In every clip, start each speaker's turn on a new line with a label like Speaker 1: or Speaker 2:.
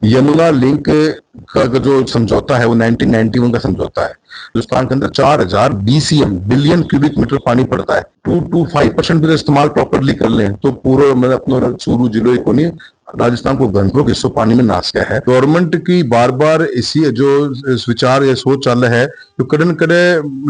Speaker 1: Yamuna link का जो समझौता है वो 1991 का समझौता है। हिंदुस्तान के अंदर 4000 बीसीएम बिलियन क्यूबिक मीटर पानी पड़ता है। 2 to 5% भी तो इस्तेमाल प्रॉपरली कर लें तो पूरा मतलब अपना चूरू जिलो को नहीं, राजस्थान को घंटों हिस्सों पानी में नाश गया है। गवर्नमेंट की बार बार इसी जो इस विचार या सोच चल रहा है तो कड़न कड़े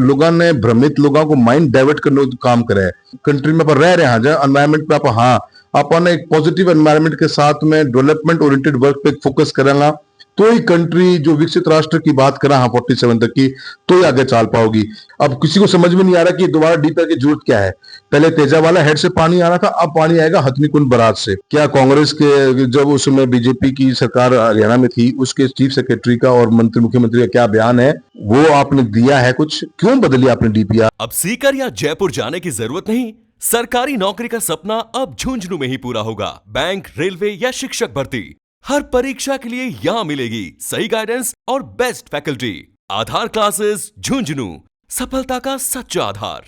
Speaker 1: लोगों ने भ्रमित लोगों को माइंड डाइवर्ट करने का काम करे है। कंट्री में आप रह रहे हैं जहाँ एनवायरमेंट पे आप हाँ अपन एक पॉजिटिव एनवायरमेंट के साथ में डेवलपमेंट ओरिएंटेड वर्क पे फोकस करेंगे तो ही कंट्री जो विकसित राष्ट्र की बात करा हाँ 47 तक की तो ही आगे चल पाओगी। अब किसी को समझ में नहीं आ रहा कि दोबारा डीपीआर की जरूरत क्या है। पहले तेजा वाला हेड से पानी आ रहा था, अब पानी आएगा हथनीकुंड बराज से। क्या कांग्रेस के जब उसमें बीजेपी की सरकार हरियाणा में थी उसके चीफ सेक्रेटरी का और मंत्री मुख्यमंत्री का क्या बयान है वो आपने दिया है, कुछ क्यों बदली आपने डीपीआर?
Speaker 2: अब सीकर या जयपुर जाने की जरूरत नहीं। सरकारी नौकरी का सपना अब झुंझुनू में ही पूरा होगा। बैंक, रेलवे या शिक्षक भर्ती, हर परीक्षा के लिए यहाँ मिलेगी सही गाइडेंस और बेस्ट फैकल्टी। आधार क्लासेस झुंझुनू, सफलता का सच्चा आधार।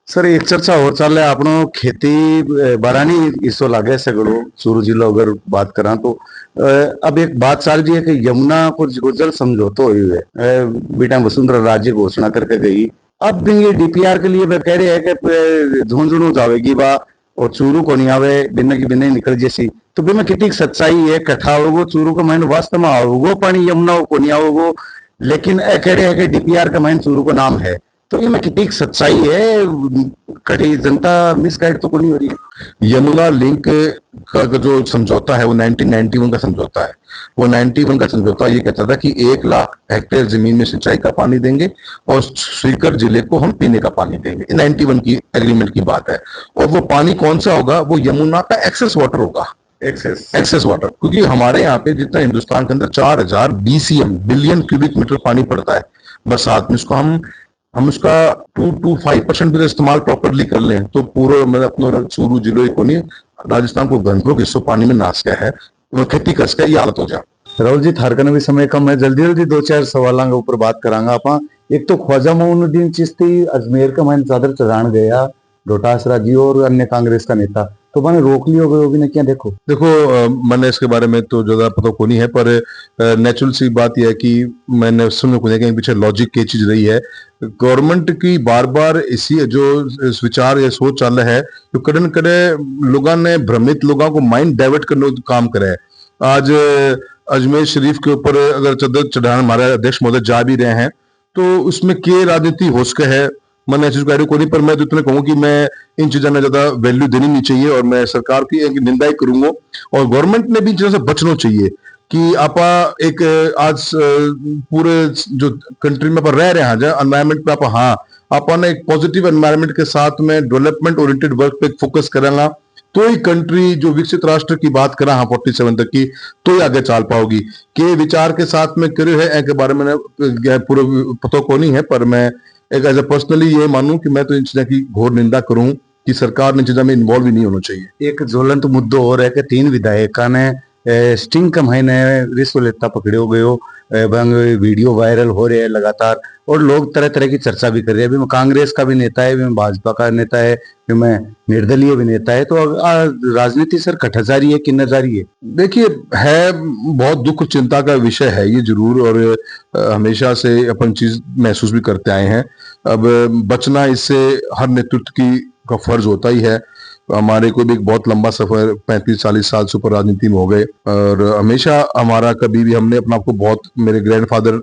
Speaker 3: सर एक चर्चा और चल रहा है आपनो खेती बारानी हिस्सों लागे सगड़ो चूरू जिलो अगर बात करा तो अब एक बात चल रही है कि यमुना को जल समझौता हुई है बेटा वसुंधरा राजे घोषणा करके गई। अब भी ये डीपीआर के लिए वे कह रहे हैं कि झुंझुनू जावेगी बा और चूरू को नहीं आवे बिना की बिना निकल जैसी तो भी में कितनी सच्चाई है कथा होगो चूरू का मैंने वास्तव में आओगो पानी यमुना को नहीं आओगो लेकिन कह रहे हैं कि डीपीआर का मैंने चूरू का नाम है तो ये में कितनी सच्चाई है कटी जनता मिसगाइड तो नहीं हो रही है।
Speaker 1: यमुना लिंक का जो समझौता है वो 1991 का समझौता है। वो 91 का समझौता ये कहता था कि 1 लाख हेक्टेयर जमीन में सिंचाई का पानी देंगे और सीकर जिले को हम पीने का पानी देंगे। 91 की एग्रीमेंट की बात है। और वो पानी कौन सा होगा? वो यमुना का एक्सेस वाटर होगा। एक्सेस वाटर, क्योंकि हमारे यहाँ पे जितना हिंदुस्तान के अंदर 4000 बीसीएम बिलियन क्यूबिक मीटर पानी पड़ता है बरसात में, उसको हम उसका 2 to 5% भी तो इस्तेमाल प्रॉपरली कर लें तो पूरा मतलब अपना चूरू जिलो को नहीं, राजस्थान को घंटों हिस्सों पानी में नाश गया है। वो खेती कस का ये हालत हो जा।
Speaker 3: राहुल जी थारका भी समय कम है, जल्दी जल्दी 2-4 सवालों के ऊपर बात करांगा आप। एक तो ख्वाजा मोइनुद्दीन चिश्ती अजमेर का मैंने चादर चढ़ान गया डोटासरा जी और अन्य कांग्रेस का नेता तो मैंने रोक लिया गए भी ने क्या देखो
Speaker 1: मैंने इसके बारे में तो ज्यादा पता को नहीं है पर नेचुरल सी बात यह है कि मैंने सुनने को नहीं पीछे लॉजिक की चीज रही है। गवर्नमेंट की बार बार इसी जो इस विचार या सोच चल रहा है तो कड़न कड़े लोगों ने भ्रमित लोगों को माइंड डाइवर्ट करने का काम करे है। आज अजमेर शरीफ के ऊपर अगर चादर चढ़ाने हमारे अध्यक्ष महोदय जा भी रहे हैं तो उसमें के राजनीति हो सके है मैंने ऐसी चीज को नहीं, पर मैं तो इतना कहूँ कि मैं इन चीजों में ज्यादा वैल्यू देनी नहीं चाहिए और मैं सरकार की एक निंदा ही करूंगा और गवर्नमेंट ने भी इन चीजों से बचना चाहिए कि आप एक आज पूरे जो कंट्री में रह रहे हैं जहाँ एनवायरमेंट पे आप हाँ अपन एक पॉजिटिव एनवायरमेंट के साथ में डेवलपमेंट ओरिएंटेड वर्क पे फोकस करेंगे तो ही कंट्री जो विकसित राष्ट्र की बात करा हाँ 47 तक की तो ही आगे चल पाओगी। के विचार के साथ में करे है के बारे में पूरा पता को नहीं है, पर मैं एक एज ए पर्सनली ये मानूं कि मैं तो इन चीजों की घोर निंदा करूं कि सरकार ने चीजों में इन्वॉल्व ही नहीं होना चाहिए।
Speaker 3: एक ज्वलंत मुद्दो और है कि 3 विधायकों ने स्टिंग का महीने रिश्वत लेता पकड़े हो गए वीडियो वायरल हो रहे हैं लगातार और लोग तरह तरह की चर्चा भी कर रहे हैं। अभी मैं कांग्रेस का भी नेता है, भी मैं भाजपा का नेता है, भी मैं निर्दलीय भी नेता है, तो राजनीति सर कटा जा रही है कि न जा रही है?
Speaker 1: देखिए है बहुत दुख चिंता का विषय है ये जरूर और हमेशा से अपन चीज महसूस भी करते आए हैं। अब बचना इससे हर नेतृत्व की का फर्ज होता ही है। हमारे को भी एक बहुत लंबा सफर 35-40 साल से ऊपर राजनीति में हो गए और हमेशा हमारा कभी भी हमने अपना आपको बहुत मेरे ग्रैंडफादर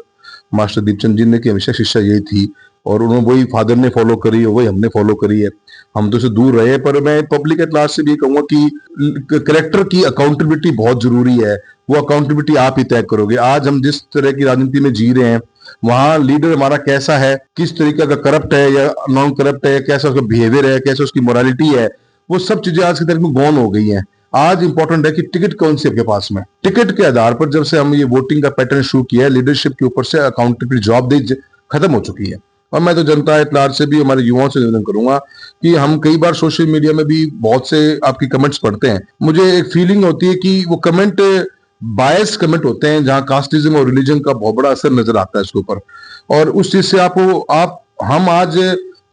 Speaker 1: मास्टर दीपचंद जी ने की हमेशा शिक्षा यही थी और उन्होंने वही फादर ने फॉलो करी वही हमने फॉलो करी है। हम तो इसे दूर रहे पर मैं पब्लिक एट लार्ज से भी कहूंगा कि करेक्टर की अकाउंटेबिलिटी बहुत जरूरी है। वो अकाउंटेबिलिटी आप ही तय करोगे। आज हम जिस तरह की राजनीति में जी रहे हैं वहां लीडर हमारा कैसा है, किस तरीके का करप्ट है या नॉन करप्ट है, कैसा उसका बिहेवियर है, कैसा उसकी मोरालिटी है, वो सब चीजें आज की तारीख में गौन हो गई हैं। आज इंपॉर्टेंट है कि टिकट कौन सी आपके पास में। टिकट के आधार पर जब से हम ये वोटिंग का पैटर्न शुरू किया है लीडरशिप के ऊपर से अकाउंटेबिलिटी जवाबदेही खत्म हो चुकी है। और मैं तो जनता एट लार्ज से भी हमारे युवाओं से निवेदन करूंगा कि हम कई बार सोशल मीडिया में भी बहुत से आपकी कमेंट्स पढ़ते हैं, मुझे एक फीलिंग होती है कि वो कमेंट बायस कमेंट होते हैं जहां कास्टिज्म और रिलीजन का बहुत बड़ा असर नजर आता है इसके ऊपर और उस चीज से आप हम आज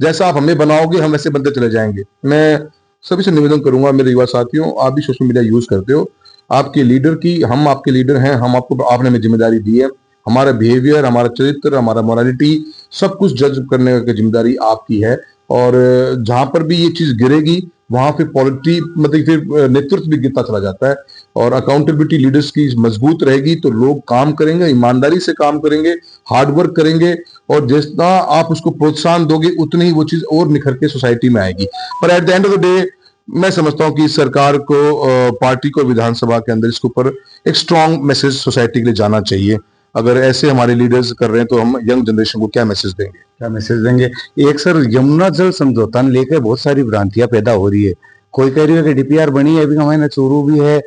Speaker 1: जैसा आप हमें बनाओगे हम वैसे बनते चले जाएंगे। मैं सभी से निवेदन करूंगा मेरे युवा साथियों, आप भी सोशल मीडिया यूज करते हो आपके लीडर की, हम आपके लीडर हैं, हम आपको, आपने हमें जिम्मेदारी दी है, हमारा बिहेवियर, हमारा चरित्र, हमारा मोरालिटी, सब कुछ जज करने की जिम्मेदारी आपकी है। और जहां पर भी ये चीज गिरेगी वहां फिर पॉलिटी, मतलब फिर नेतृत्व भी गिरता चला जाता है। और अकाउंटेबिलिटी लीडर्स की मजबूत रहेगी तो लोग काम करेंगे, ईमानदारी से काम करेंगे, हार्ड वर्क करेंगे, और जितना आप उसको प्रोत्साहन दोगे उतनी ही वो चीज और निखर के सोसाइटी में आएगी। पर at the end of the day मैं समझता हूँ कि सरकार को, पार्टी को विधानसभा के अंदर इसके ऊपर एक स्ट्रांग मैसेज सोसाइटी के लिए जाना चाहिए। अगर ऐसे हमारे लीडर्स कर रहे हैं तो हम यंग जनरेशन को क्या मैसेज देंगे?
Speaker 3: क्या मैसेज देंगे? एक सर, यमुना जल समझौता लेकर बहुत सारी भ्रांतियां पैदा हो रही है। कोई कह रही है कि डीपीआर बनी है, अभी हमारे चूरू भी है,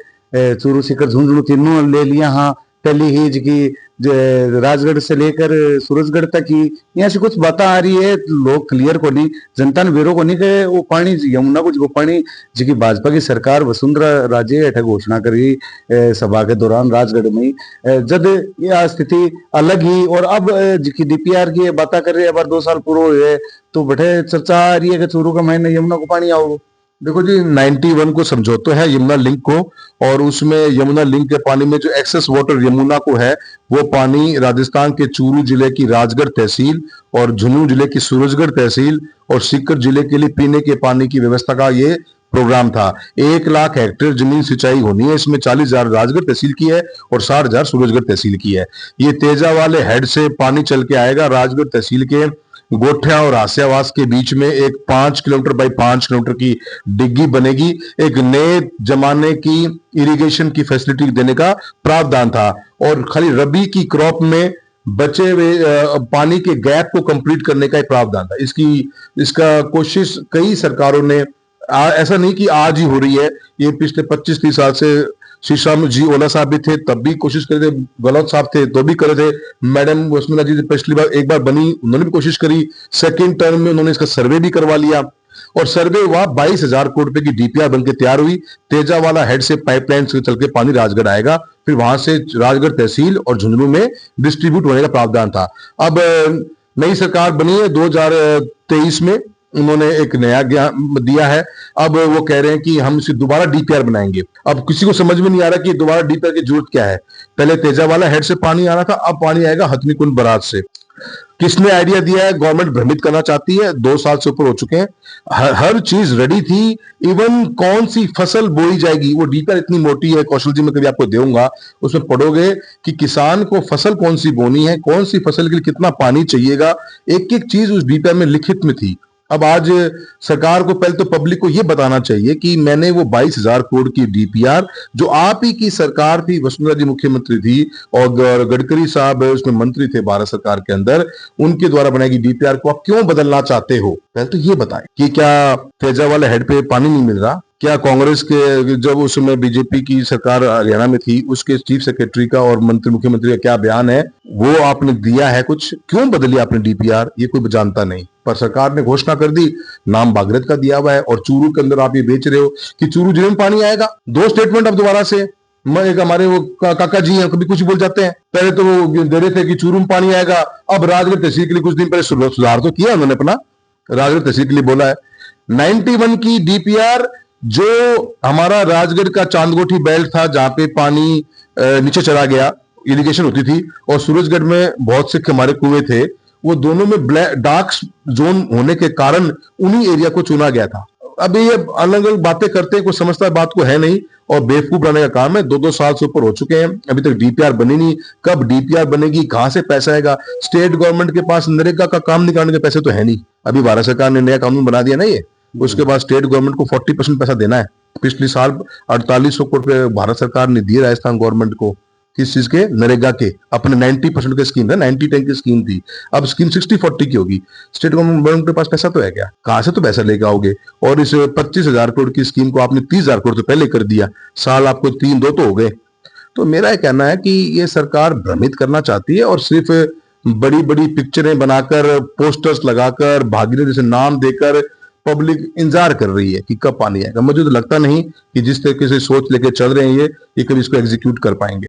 Speaker 3: चूरू सीकर झुंझुनू तीनों ले लिया। हाँ, पहली हिज की राजगढ़ से लेकर सूरजगढ़ तक की यहाँ से कुछ बातें आ रही है, लोग क्लियर को नहीं, जनता ने बेरो को नहीं कि वो पानी यमुना को जो पानी जी भाजपा की सरकार वसुंधरा राजे हेठ घोषणा करी सभा के दौरान राजगढ़ में ही, जब यह स्थिति अलग ही। और अब जी डीपीआर की बातें कर रहे हैं, अब 2 साल पूरा हुए तो बड़े चर्चा आ रही है कि चूरू का महीने यमुना को पानी आओ।
Speaker 1: देखो जी, 91 को समझौता है यमुना लिंक को, और उसमें यमुना लिंक के पानी में जो एक्सेस वाटर यमुना को है वो पानी राजस्थान के चूरू जिले की राजगढ़ तहसील और झुंझुनू जिले की सूरजगढ़ तहसील और सीकर जिले के लिए पीने के पानी की व्यवस्था का ये प्रोग्राम था। 1 लाख हेक्टेयर जमीन सिंचाई होनी है, इसमें 40,000 राजगढ़ तहसील की है और 60,000 सूरजगढ़ तहसील की है। ये तेजा वाले हेड से पानी चल के आएगा राजगढ़ तहसील के गोठिया और हास्यावास के बीच में एक 5 किलोमीटर बाई 5 किलोमीटर की डिग्गी बनेगी। एक नए जमाने की इरिगेशन की फैसिलिटी देने का प्रावधान था, और खाली रबी की क्रॉप में बचे हुए पानी के गैप को कंप्लीट करने का एक प्रावधान था। इसका कोशिश कई सरकारों ने, ऐसा नहीं कि आज ही हो रही है, ये पिछले 25-30 साल से श्री श्याम जी ओला साहब भी थे तब भी कोशिश करे थे, गहलोत साहब थे तो भी करे थे, मैडम वसुंधरा जी पिछली बार एक बार बनी उन्होंने भी कोशिश करी, सेकंड टर्म में उन्होंने इसका सर्वे भी करवा लिया, और सर्वे हुआ 22,000 करोड़ रुपए की डीपीआर बनके तैयार हुई। तेजा वाला हेड से पाइपलाइन से चल के पानी राजगढ़ आएगा, फिर वहां से राजगढ़ तहसील और झुंझुनू में डिस्ट्रीब्यूट होने का प्रावधान था। अब नई सरकार बनी है 2023 में, उन्होंने एक नया दिया है। अब वो कह रहे हैं कि हम इसे दोबारा डीपीआर बनाएंगे। अब किसी को समझ में नहीं आ रहा कि दोबारा डीपीआर की जरूरत क्या है। पहले तेजा वाला हेड से पानी आ रहा था, अब पानी आएगा हथनी कुंड बराज से। किसने आइडिया दिया है? गवर्नमेंट भ्रमित करना चाहती है। 2 साल से ऊपर हो चुके हैं, हर चीज रेडी थी, इवन कौन सी फसल बोई जाएगी वो डीपीआर इतनी मोटी है, कौशल जी मैं कभी आपको दूंगा, उसमें पढ़ोगे कि किसान को फसल कौन सी बोनी है, कौन सी फसल के लिए कितना पानी चाहिएगा, एक एक चीज उस डीपीआर में लिखित में थी। अब आज सरकार को पहले तो पब्लिक को यह बताना चाहिए कि मैंने वो 22,000 करोड़ की डीपीआर, जो आप ही की सरकार थी, वसुंधरा जी मुख्यमंत्री थी और गडकरी साहब उसमें मंत्री थे भारत सरकार के अंदर, उनके द्वारा बनाई डीपीआर को आप क्यों बदलना चाहते हो? पहले तो ये बताएं कि क्या तेजा वाले हेड पे पानी नहीं मिल रहा? क्या कांग्रेस के, जब उस समय बीजेपी की सरकार हरियाणा में थी, उसके चीफ सेक्रेटरी का और मुख्यमंत्री का क्या बयान है वो आपने दिया है? कुछ क्यों बदली आपने डीपीआर? ये कोई जानता नहीं, पर सरकार ने घोषणा कर दी, नाम बागरत का दिया हुआ है, और चूरू के अंदर आप ये बेच रहे हो कि चूरू जिले में पानी आएगा। 2 स्टेटमेंट अब दोबारा से, एक हमारे वो काका जी हैं, कभी कुछ बोल जाते हैं। पहले तो वो दे रहे थे कि चूरू में पानी आएगा, अब राजगढ़ तहसील के लिए कुछ दिन पहले सुधार तो किया उन्होंने, अपना राजगढ़ तहसील के लिए बोला है। 91 की डीपीआर, जो हमारा राजगढ़ का चांदगोठी बेल्ट था जहां पे पानी नीचे चला गया, इरिगेशन होती थी, और सूरजगढ़ में बहुत से हमारे कुएं थे, वो दोनों में डार्क जोन होने के कारण उन्हीं एरिया को चुना गया था। अब ये अलग अलग बातें करते हैं, कोई समझता बात को है नहीं, और बेवकूफ बनाने का काम है। 2-2 साल से ऊपर हो चुके हैं, अभी तक डीपीआर बनी नहीं। कब डीपीआर बनेगी, कहां से पैसा आएगा? स्टेट गवर्नमेंट के पास नरेगा का काम निकालने के पैसे तो है नहीं। अभी भारत सरकार ने नया कानून बना दिया ना ये, उसके बाद स्टेट गवर्नमेंट को 40% पैसा देना है। पिछले साल 4800 करोड़ रुपए भारत सरकार ने दिए राजस्थान गवर्नमेंट को, किस चीज के? नरेगा के। अपने 90% की स्कीम था, 90-10 की स्कीम थी, अब स्कीम 60-40 की होगी। स्टेट गवर्नमेंट के पास पैसा तो है क्या? कहां से तो पैसा लेके आओगे? और इस 25,000 करोड़ की स्कीम को आपने 30,000 करोड़ तो पहले कर दिया, साल आपको 3-2 तो हो गए। तो मेरा यह कहना है कि ये सरकार भ्रमित करना चाहती है, और सिर्फ बड़ी बड़ी पिक्चरें बनाकर, पोस्टर्स लगाकर, भागीरथी से नाम देकर पब्लिक इंतजार कर रही है कि कब पानी आएगा। मुझे तो लगता नहीं कि जिस तरीके से सोच लेके चल रहे हैं ये कभी इसको एग्जीक्यूट कर पाएंगे।